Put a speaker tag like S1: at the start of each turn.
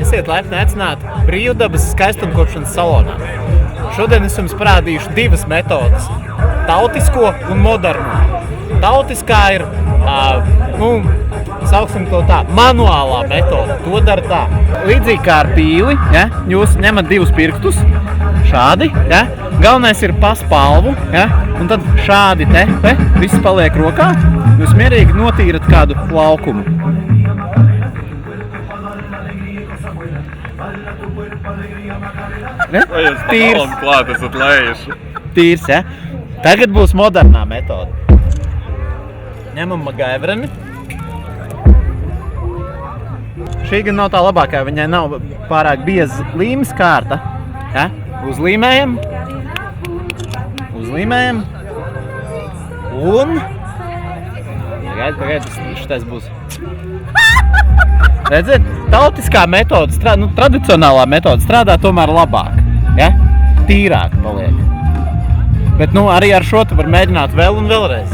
S1: Esiet laipni aicināti brīvdabas skaistumkopšanas salonā. Šodien es jums parādīšu divas metodas – tautisko un moderno. Tautiskā ir, sauksim to tā, manuālā metoda. To dara tā. Līdzīgi kā ar pīli, ja? Jūs ņemat divus pirkstus, šādi, ja? Galvenais ir paspalvu, ja? Un tad šādi te, viss paliek rokā, jūs mierīgi notīrat kādu laukumu. Ne?
S2: Vai jūs palam klāt esat lējuši?
S1: Tīrs, ja? Tagad būs modernā metoda. Ņemam magaivreni. Šī gan nav tā labākā, viņai nav pārāk bieza līmes kārta. Ja? Uzlīmējam. Un... Pagaid, šitais būs. Redzat, tautiskā metode, tradicionālā metode strādā tomēr labāk. Ja? Tīrāk paliek. Bet arī ar šo tu var mēģināt vēl un vēlreiz.